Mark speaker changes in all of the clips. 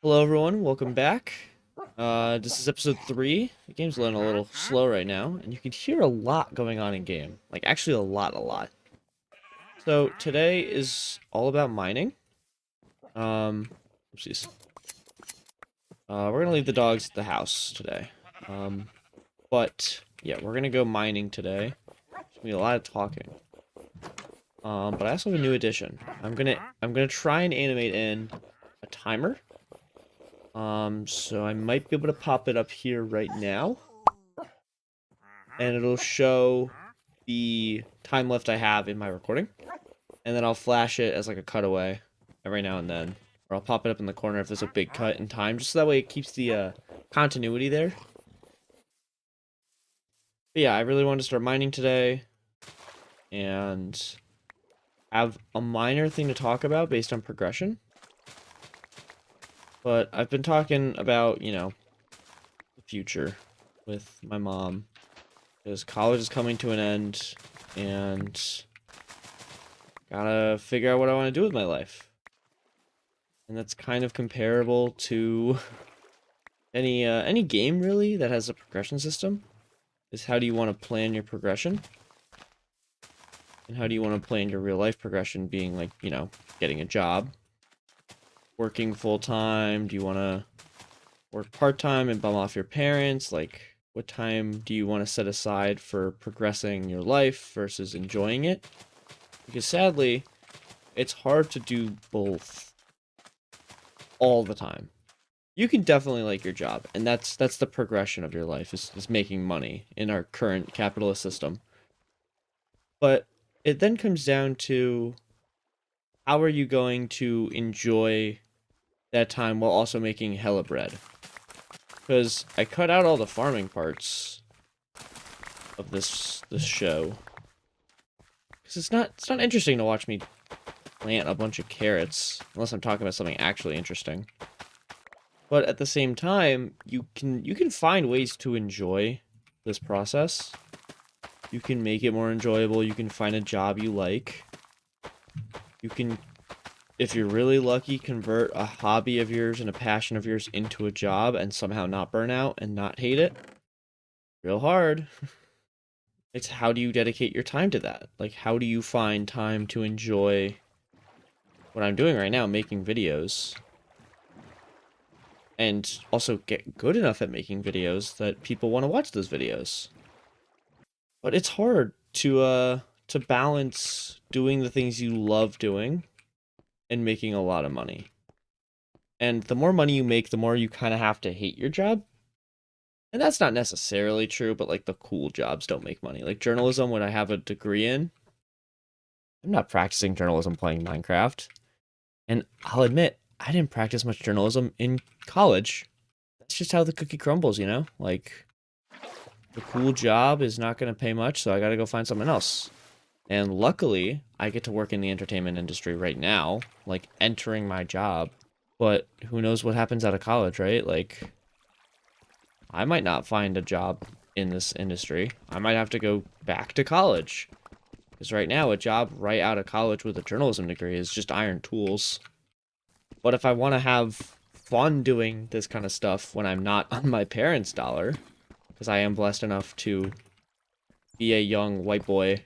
Speaker 1: Hello everyone, welcome back. This is episode 3. The game's running a little slow right now, and you can hear a lot going on in game. Like, actually a lot. So, today is all about mining. Oopsies. We're gonna leave the dogs at the house today. But, yeah, we're gonna go mining today. There's gonna be a lot of talking. But I also have a new addition. I'm gonna try and animate in a timer. So I might be able to pop it up here right now. And it'll show the time left I have in my recording. And then I'll flash it as like a cutaway every now and then. Or I'll pop it up in the corner if there's a big cut in time, just so that way it keeps the continuity there. But yeah, I really wanted to start mining today. And have a minor thing to talk about based on progression. But I've been talking about, the future with my mom. Because college is coming to an end. And gotta figure out what I want to do with my life. And that's kind of comparable to any game really that has a progression system. Is how do you want to plan your progression? And how do you want to plan your real life progression being like, getting a job, working full time? Do you want to work part time and bum off your parents? Like, what time do you want to set aside for progressing your life versus enjoying it? Because sadly, it's hard to do both all the time. You can definitely like your job, and that's the progression of your life is making money in our current capitalist system. But it then comes down to how are you going to enjoy that time while also making hella bread? Because I cut out all the farming parts of this show. Because it's not interesting to watch me plant a bunch of carrots unless I'm talking about something actually interesting. But at the same time, you can find ways to enjoy this process. You can make it more enjoyable. You can find a job you like. You can, if you're really lucky, convert a hobby of yours and a passion of yours into a job and somehow not burn out and not hate it. Real hard. It's how do you dedicate your time to that? Like, how do you find time to enjoy what I'm doing right now, making videos? And also get good enough at making videos that people want to watch those videos. But it's hard to balance doing the things you love doing and making a lot of money. And the more money you make, the more you kind of have to hate your job. And that's not necessarily true, but like the cool jobs don't make money. Like journalism, what I have a degree in, I'm not practicing journalism playing Minecraft. And I'll admit, I didn't practice much journalism in college. That's just how the cookie crumbles, you know? Like the cool job is not going to pay much, so I got to go find something else. And luckily, I get to work in the entertainment industry right now, like entering my job. But who knows what happens out of college, right? Like, I might not find a job in this industry. I might have to go back to college. Because right now, a job right out of college with a journalism degree is just iron tools. But if I want to have fun doing this kind of stuff when I'm not on my parents' dollar, because I am blessed enough to be a young white boy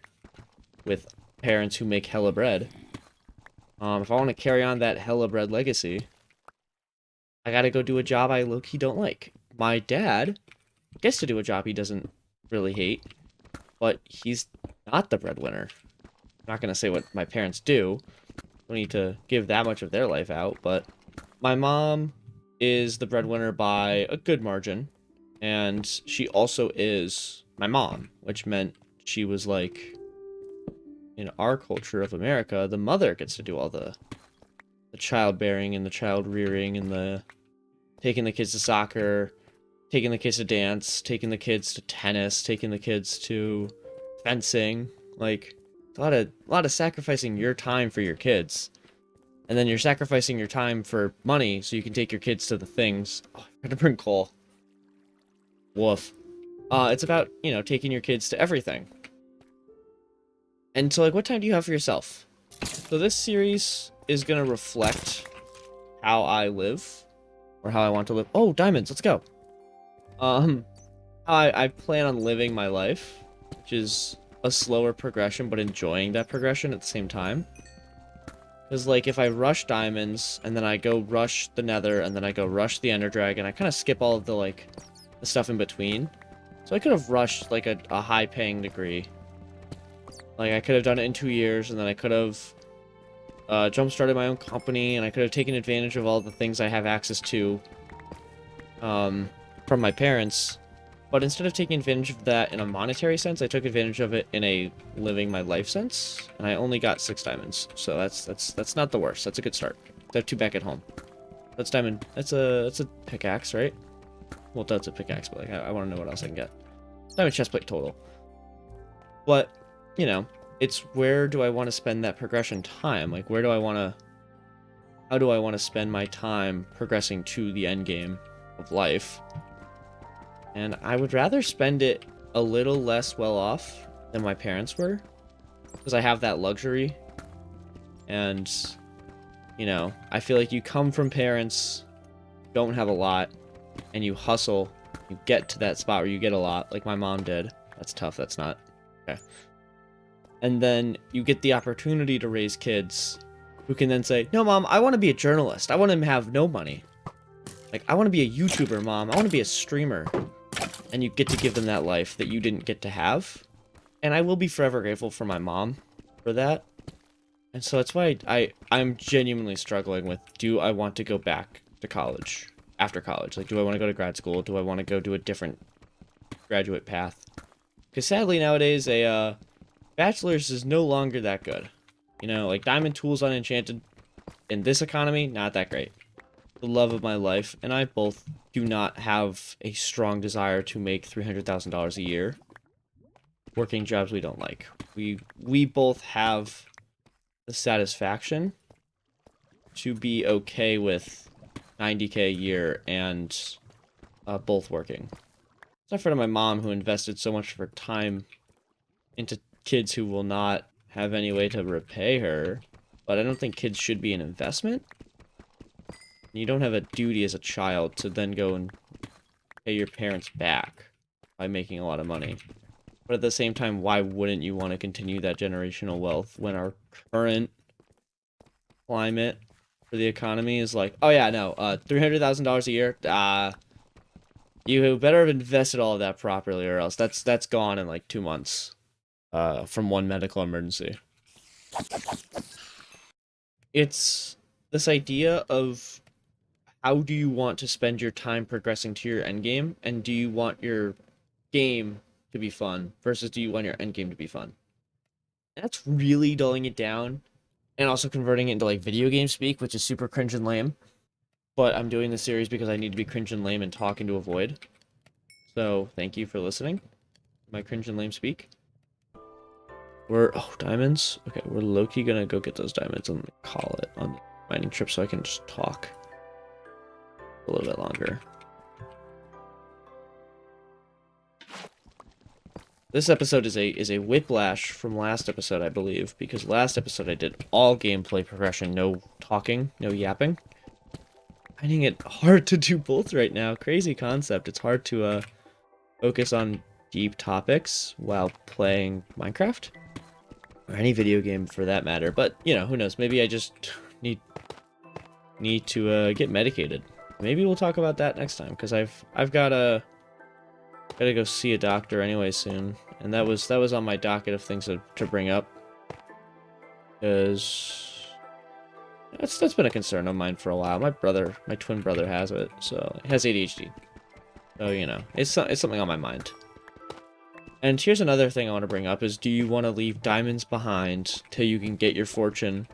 Speaker 1: with parents who make hella bread. If I want to carry on that hella bread legacy, I gotta go do a job I low-key don't like. My dad gets to do a job he doesn't really hate, but he's not the breadwinner. I'm not gonna say what my parents do. Don't need to give that much of their life out, but my mom is the breadwinner by a good margin, and she also is my mom, which meant she was like, in our culture of America, the mother gets to do all the childbearing and the child rearing and the taking the kids to soccer, taking the kids to dance, taking the kids to tennis, taking the kids to fencing. Like a lot of sacrificing your time for your kids. And then you're sacrificing your time for money so you can take your kids to the things. Oh, I gotta bring coal. Woof. It's about, taking your kids to everything. And so, like, what time do you have for yourself? So this series is gonna reflect how I live. or how I want to live. Oh, diamonds, let's go. Um, I plan on living my life, which is a slower progression, but enjoying that progression at the same time. Because, like, if I rush diamonds, and then I go rush the nether, and then I go rush the ender dragon, I kind of skip all of the, like, the stuff in between. So I could have rushed, like, a high-paying degree. Like, I could have done it in 2 years, and then I could have jump-started my own company, and I could have taken advantage of all the things I have access to from my parents. But instead of taking advantage of that in a monetary sense, I took advantage of it in a living my life sense, and I only got 6 diamonds. So that's not the worst. That's a good start. I have 2 back at home. That's diamond. That's a pickaxe, right? Well, that's a pickaxe, but like I want to know what else I can get. Diamond chestplate total. But you know, it's where do I want to spend that progression time? Like where do I want to? How do I want to spend my time progressing to the end game of life? And I would rather spend it a little less well off than my parents were, because I have that luxury. And, you know, I feel like you come from parents who don't have a lot, and you hustle, you get to that spot where you get a lot, like my mom did. That's tough, that's not. Okay. And then you get the opportunity to raise kids who can then say, no, Mom, I want to be a journalist. I want to have no money. Like, I want to be a YouTuber, Mom. I want to be a streamer. And you get to give them that life that you didn't get to have. And I will be forever grateful for my mom for that. And so that's why I'm genuinely struggling with, do I want to go back to college after college? Like, do I want to go to grad school? Do I want to go do a different graduate path? Because sadly nowadays, a bachelor's is no longer that good. You know, like diamond tools on enchanted in this economy, not that great. The love of my life and I both do not have a strong desire to make $300,000 a year working jobs we don't like. We both have the satisfaction to be okay with $90K a year and both working. Except for my mom, who invested so much of her time into kids who will not have any way to repay her. But I don't think kids should be an investment. You don't have a duty as a child to then go and pay your parents back by making a lot of money. But at the same time, why wouldn't you want to continue that generational wealth when our current climate for the economy is like, oh yeah, no, $300,000 a year, you better have invested all of that properly, or else that's gone in like 2 months, from one medical emergency. It's this idea of how do you want to spend your time progressing to your end game, and do you want your game to be fun versus do you want your end game to be fun? That's really dulling it down and also converting it into like video game speak, which is super cringe and lame. But I'm doing this series because I need to be cringe and lame and talk into a void. So thank you for listening. My cringe and lame speak. Oh, diamonds? Okay, we're low-key gonna go get those diamonds and call it on the mining trip so I can just talk a little bit longer. This episode is a whiplash from last episode, I believe, because last episode I did all gameplay progression, no talking, no yapping. Finding it hard to do both right now. Crazy concept. It's hard to focus on deep topics while playing Minecraft. Or any video game for that matter. But, you know, who knows? Maybe I just need to get medicated. Maybe we'll talk about that next time, because I've gotta go see a doctor anyway soon, and that was on my docket of things to bring up, because that's been a concern of mine for a while. My twin brother has it, so he has ADHD. So you know, it's something on my mind. And here's another thing I want to bring up: is do you want to leave diamonds behind till you can get your fortune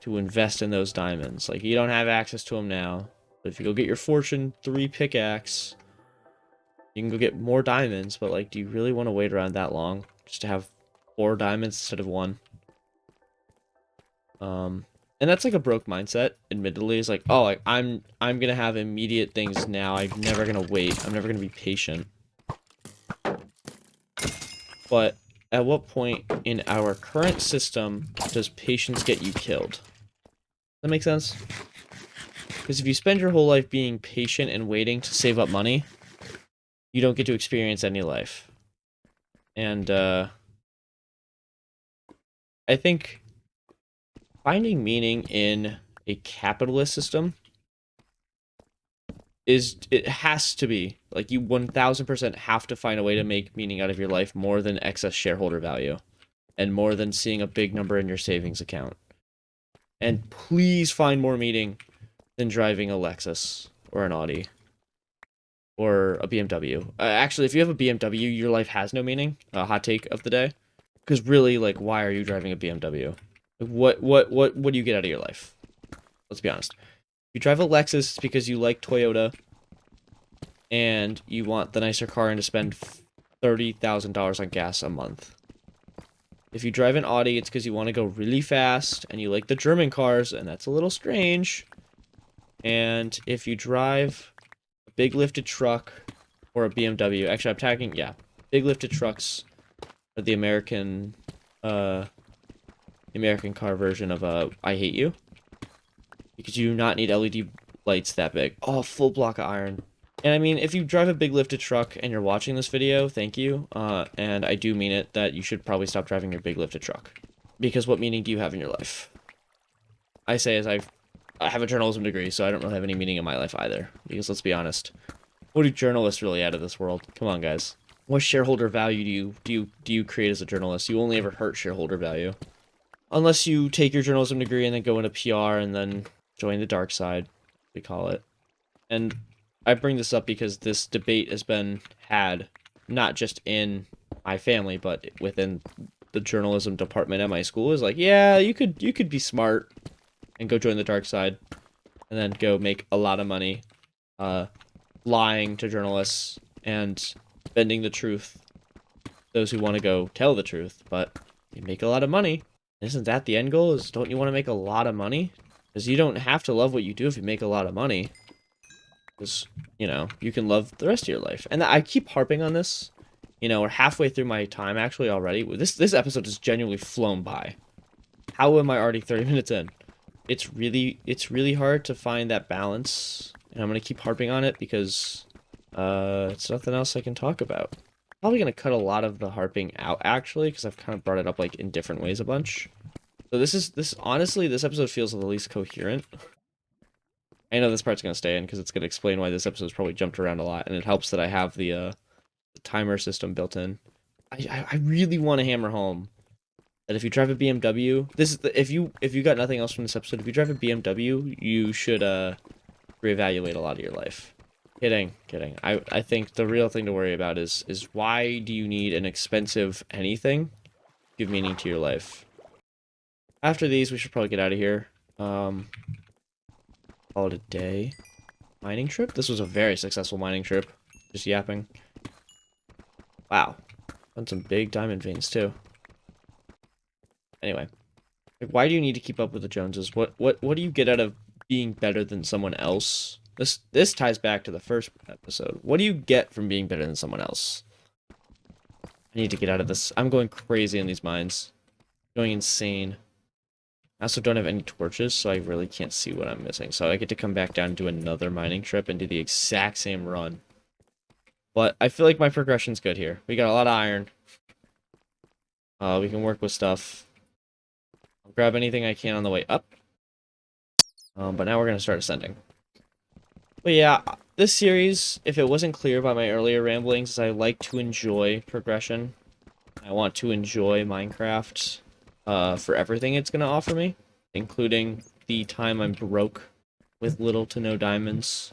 Speaker 1: to invest in those diamonds? Like, you don't have access to them now. But if you go get your fortune 3 pickaxe, you can go get more diamonds, but like, do you really want to wait around that long just to have 4 diamonds instead of 1? And that's like a broke mindset, admittedly. It's like, oh, like, I'm gonna have immediate things now. I'm never gonna wait. I'm never gonna be patient. But at what point in our current system does patience get you killed? Does that make sense? Because if you spend your whole life being patient and waiting to save up money, you don't get to experience any life. And I think finding meaning in a capitalist system it has to be, like, you 1000% have to find a way to make meaning out of your life more than excess shareholder value and more than seeing a big number in your savings account. And please find more meaning than driving a Lexus or an Audi or a BMW. Actually, if you have a BMW, your life has no meaning. A hot take of the day. Because really, like, why are you driving a BMW? What do you get out of your life? Let's be honest. If you drive a Lexus, it's because you like Toyota and you want the nicer car and to spend $30,000 on gas a month. If you drive an Audi, it's because you want to go really fast and you like the German cars, and that's a little strange. And if you drive a big lifted truck or a BMW, actually I'm tagging, yeah, big lifted trucks are the American car version of I Hate You. Because you do not need LED lights that big. Oh, full block of iron. And I mean, if you drive a big lifted truck and you're watching this video, thank you. And I do mean it, that you should probably stop driving your big lifted truck. Because what meaning do you have in your life? I say as I have a journalism degree, so I don't really have any meaning in my life either. Because let's be honest, what do journalists really add to this world? Come on, guys. What shareholder value do you create as a journalist? You only ever hurt shareholder value. Unless you take your journalism degree and then go into PR and then join the dark side, we call it. And I bring this up because this debate has been had not just in my family, but within the journalism department at my school. Is like, yeah, you could be smart and go join the dark side and then go make a lot of money lying to journalists and bending the truth, those who want to go tell the truth, but you make a lot of money. Isn't that the end goal? Don't you want to make a lot of money? Because you don't have to love what you do if you make a lot of money. Because, you know, you can love the rest of your life. And I keep harping on this. You know, we're halfway through my time actually already. This episode has genuinely flown by. How am I already 30 minutes in? It's really hard to find that balance. And I'm going to keep harping on it because it's nothing else I can talk about. Probably going to cut a lot of the harping out, actually, because I've kind of brought it up, like, in different ways a bunch. So honestly, this episode feels the least coherent. I know this part's going to stay in, because it's going to explain why this episode's probably jumped around a lot, and it helps that I have the timer system built in. I really want to hammer home that if you drive a BMW, if you got nothing else from this episode, if you drive a BMW, you should reevaluate a lot of your life. Kidding. I think the real thing to worry about is why do you need an expensive anything to give meaning to your life? After these, we should probably get out of here. Call it a day. Mining trip? This was a very successful mining trip. Just yapping. Wow. Found some big diamond veins, too. Anyway. Like, why do you need to keep up with the Joneses? What do you get out of being better than someone else? This ties back to the first episode. What do you get from being better than someone else? I need to get out of this. I'm going crazy in these mines. Going insane. I also don't have any torches, so I really can't see what I'm missing. So I get to come back down and do another mining trip and do the exact same run. But I feel like my progression's good here. We got a lot of iron. We can work with stuff. I'll grab anything I can on the way up. But now we're going to start ascending. But yeah, this series, if it wasn't clear by my earlier ramblings, is I like to enjoy progression. I want to enjoy Minecraft for everything it's going to offer me, including the time I'm broke with little to no diamonds.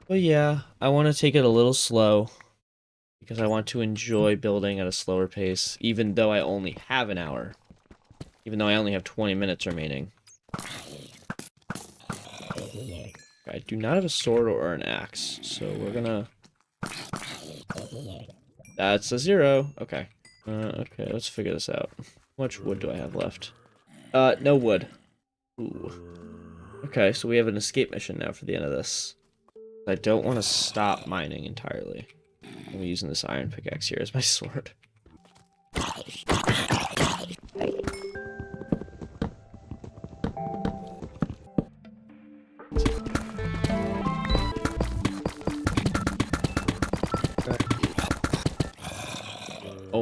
Speaker 1: But yeah, I want to take it a little slow because I want to enjoy building at a slower pace, even though I only have an hour. Even though I only have 20 minutes remaining. I do not have a sword or an axe, so we're gonna... That's a 0. Okay. Okay, let's figure this out. How much wood do I have left? No wood. Ooh. Okay, so we have an escape mission now for the end of this. I don't want to stop mining entirely. I'm using this iron pickaxe here as my sword.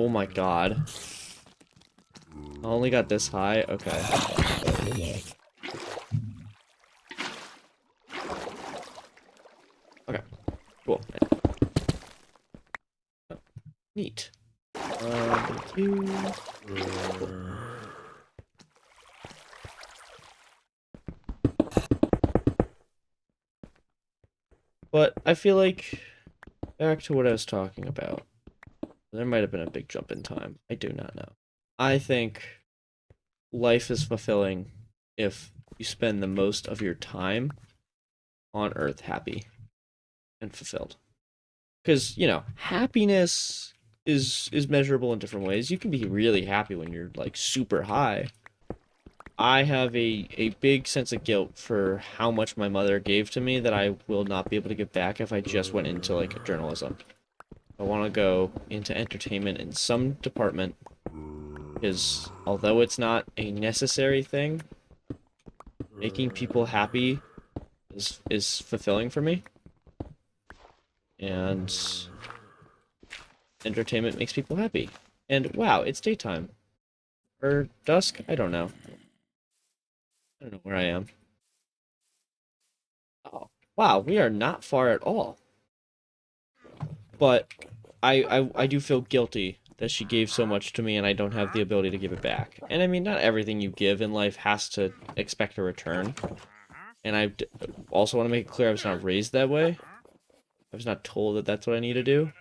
Speaker 1: Oh my god. I only got this high? Okay. Okay, cool. Neat. Thank you. But I feel like, back to what I was talking about. There might have been a big jump in time. I do not know. I think life is fulfilling if you spend the most of your time on Earth happy and fulfilled. Because, happiness is measurable in different ways. You can be really happy when you're like super high. I have a big sense of guilt for how much my mother gave to me that I will not be able to give back if I just went into like journalism. I want to go into entertainment in some department because although it's not a necessary thing, making people happy is fulfilling for me. And entertainment makes people happy. And wow, it's daytime. Or dusk? I don't know. I don't know where I am. Oh, wow, we are not far at all. But I do feel guilty that she gave so much to me and I don't have the ability to give it back. And I mean, not everything you give in life has to expect a return. And also want to make it clear I was not raised that way. I was not told that that's what I need to do.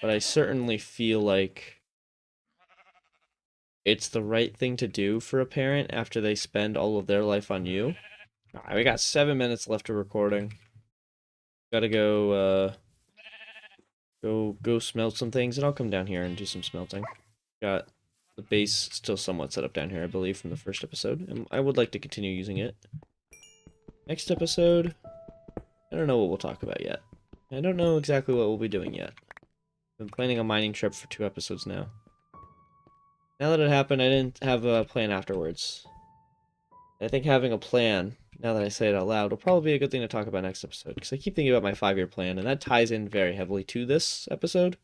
Speaker 1: But I certainly feel like it's the right thing to do for a parent after they spend all of their life on you. All right, we got 7 minutes left of recording. Gotta go smelt some things, and I'll come down here and do some smelting. Got the base still somewhat set up down here, I believe, from the first episode, and I would like to continue using it. Next episode, I don't know what we'll talk about yet. I don't know exactly what we'll be doing yet. I've been planning a mining trip for 2 episodes now. Now that it happened, I didn't have a plan afterwards. I think having a plan, now that I say it out loud, will probably be a good thing to talk about next episode, because I keep thinking about my 5-year plan, and that ties in very heavily to this episode,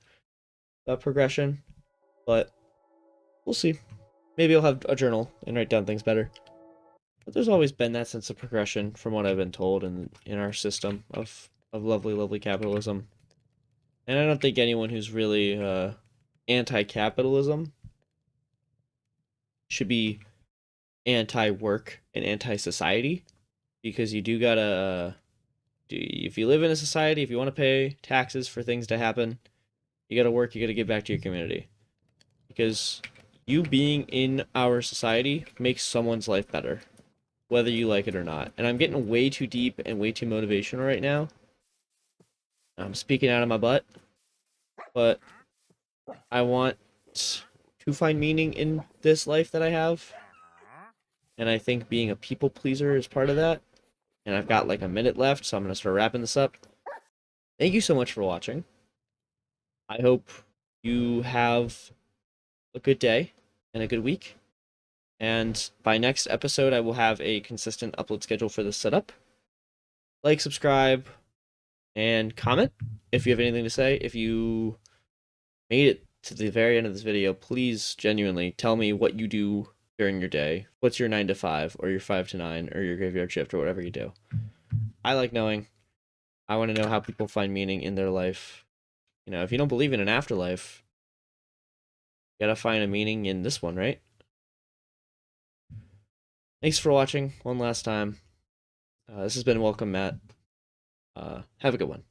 Speaker 1: progression, but we'll see. Maybe I'll have a journal and write down things better. But there's always been that sense of progression from what I've been told in our system of lovely, lovely capitalism. And I don't think anyone who's really anti-capitalism should be anti-work and anti-society, because you do gotta if you live in a society, if you want to pay taxes for things to happen, you gotta work, you gotta give back to your community, because you being in our society makes someone's life better, whether you like it or not. And I'm getting way too deep and way too motivational right now. I'm speaking out of my butt, but I want to find meaning in this life that I have, and I think being a people pleaser is part of that. And I've got like a minute left, so I'm gonna start wrapping this up. Thank you so much for watching. I hope you have a good day and a good week. And by next episode, I will have a consistent upload schedule for this setup. Like, subscribe, and comment if you have anything to say. If you made it to the very end of this video, please genuinely tell me what you do during your day. What's your 9 to 5, or your 5 to 9, or your graveyard shift, or whatever you do. I like knowing. I want to know how people find meaning in their life. If you don't believe in an afterlife, you gotta find a meaning in this one, right? Thanks for watching one last time. This has been Welcome Matt. Have a good one.